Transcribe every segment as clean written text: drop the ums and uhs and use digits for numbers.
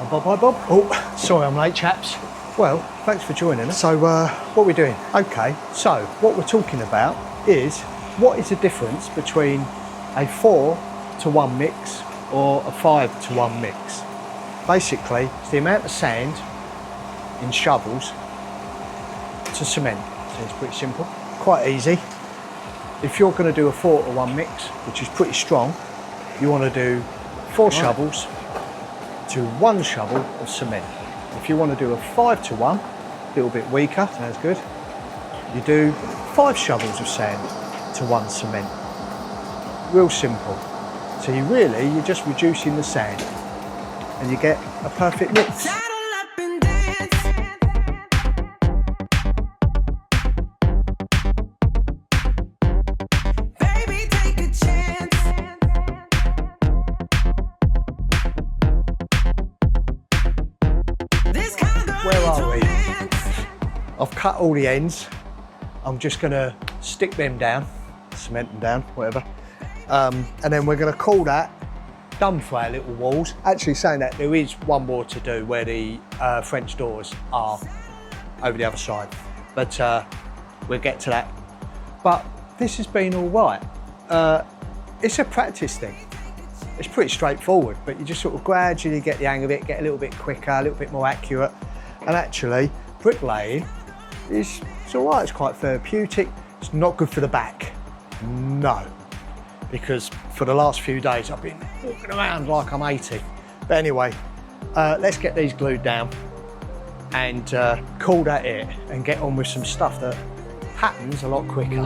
Hi Bob. Oh, sorry I'm late, chaps. Well, thanks for joining us. So, what are we doing? Okay, so what we're talking about is what is the difference between a 4-to-1 mix or a 5-to-1 mix. Basically, it's the amount of sand in shovels to cement. So it's pretty simple, quite easy. If you're going to do a 4-to-1 mix, which is pretty strong, you want to do 4 shovels to 1 shovel of cement. If you want to do a 5-to-1, a little bit weaker, sounds good, you do 5 shovels of sand to 1 cement. Real simple. So you're just reducing the sand and you get a perfect mix. Where are we? I've cut all the ends. I'm just going to stick them down, cement them down, whatever. And then we're going to call that done for our little walls. Actually saying that, there is one more to do where the French doors are over the other side. But we'll get to that. But this has been all right. It's a practice thing. It's pretty straightforward, but you just sort of gradually get the hang of it, get a little bit quicker, a little bit more accurate. And actually, bricklaying it's all right, it's quite therapeutic. It's not good for the back, no. Because for the last few days, I've been walking around like I'm 80. But anyway, let's get these glued down and call that it and get on with some stuff that happens a lot quicker.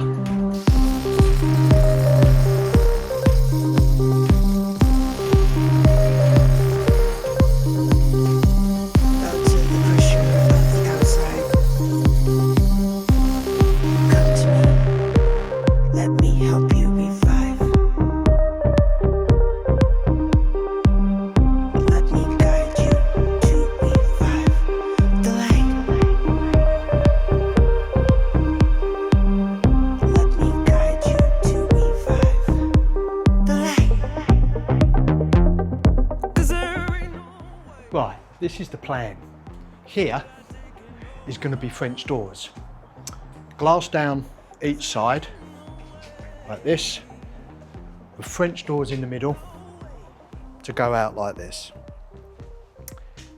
Right, this is the plan. Here is going to be French doors. Glass down each side, like this, with French doors in the middle to go out like this.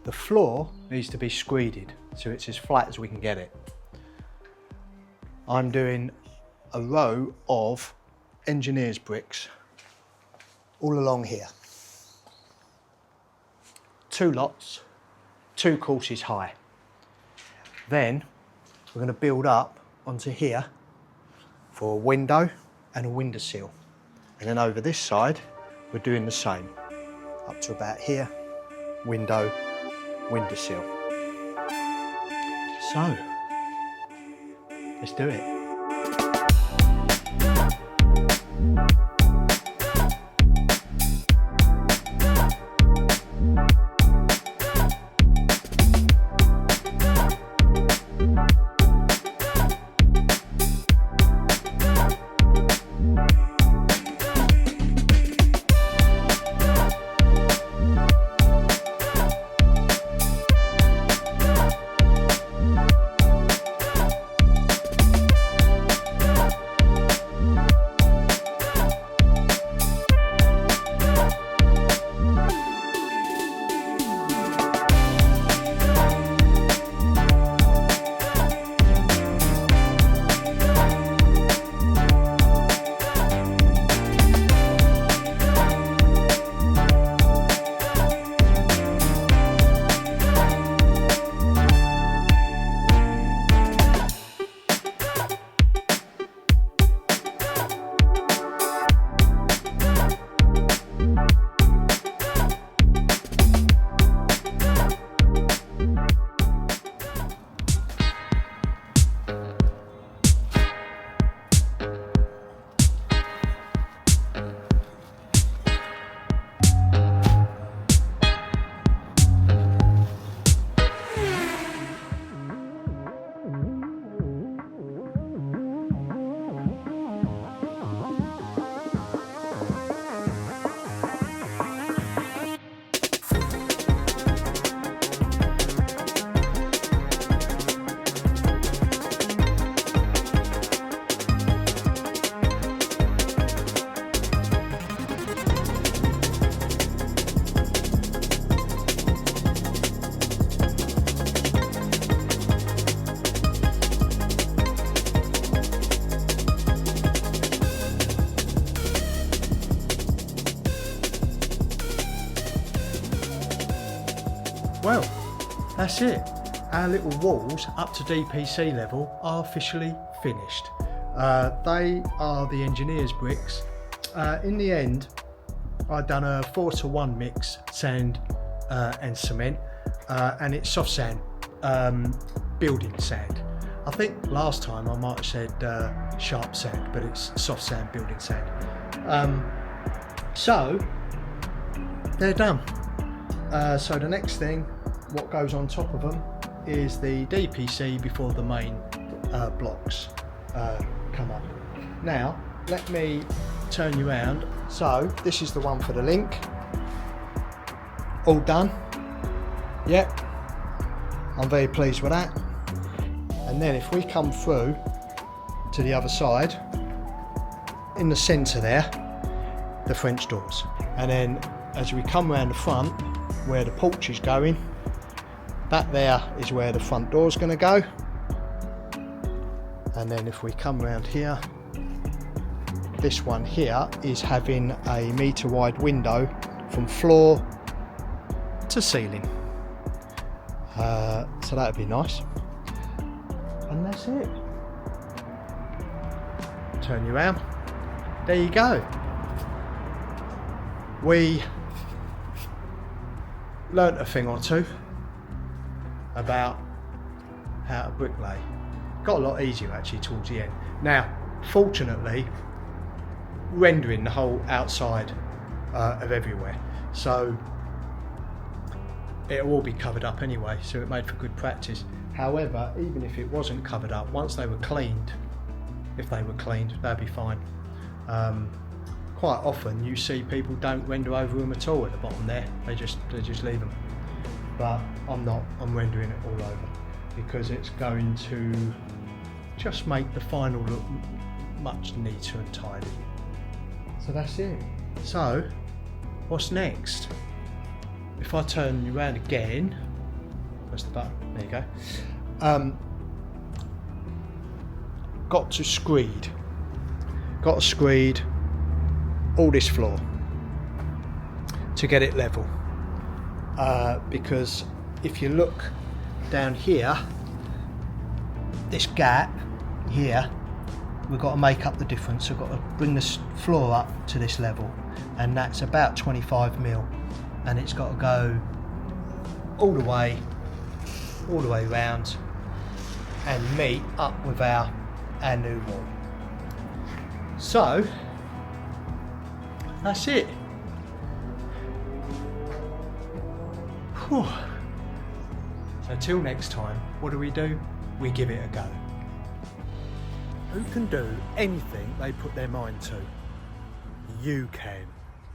The floor needs to be screeded, so it's as flat as we can get it. I'm doing a row of engineer's bricks all along here. 2 lots, 2 courses high. Then we're going to build up onto here for a window and a windowsill. And then over this side, we're doing the same. Up to about here, window, windowsill. So, let's do it. well, that's it. Our little walls up to DPC level are officially finished. They are the engineer's bricks. In the end, I've done a 4-to-1 mix, sand and cement, and it's soft sand, building sand. I think last time I might have said sharp sand, but it's soft sand, building sand. So they're done. So the next thing, what goes on top of them, is the DPC before the main blocks come up. Now let me turn you around. So this is the one for the link, all done. Yep, I'm very pleased with that. And then if we come through to the other side, in the centre there, the French doors. And then as we come around the front, where the porch is going, that there is where the front door is going to go. And then if we come around here, this one here is having a metre wide window from floor to ceiling. So that would be nice. And that's it. Turn you around. There you go. We learnt a thing or two about how to bricklay. Got a lot easier actually towards the end. Now, fortunately, rendering the whole outside of everywhere, so it'll all be covered up anyway, so it made for good practice. However, even if it wasn't covered up, once they were cleaned, if they were cleaned, they'd be fine. Quite often you see people don't render over them at all at the bottom there, they just leave them. But I'm not, I'm rendering it all over, because it's going to just make the final look much neater and tidy. So that's it. So what's next? If I turn you around again, press the button, there you go. Got to screed all this floor to get it level, because if you look down here, this gap here, we've got to make up the difference. We've got to bring this floor up to this level, and that's about 25 mil, and it's got to go all the way round and meet up with our new wall. So that's it. Whew. So till next time, what do? We give it a go. Who can do anything they put their mind to? You can.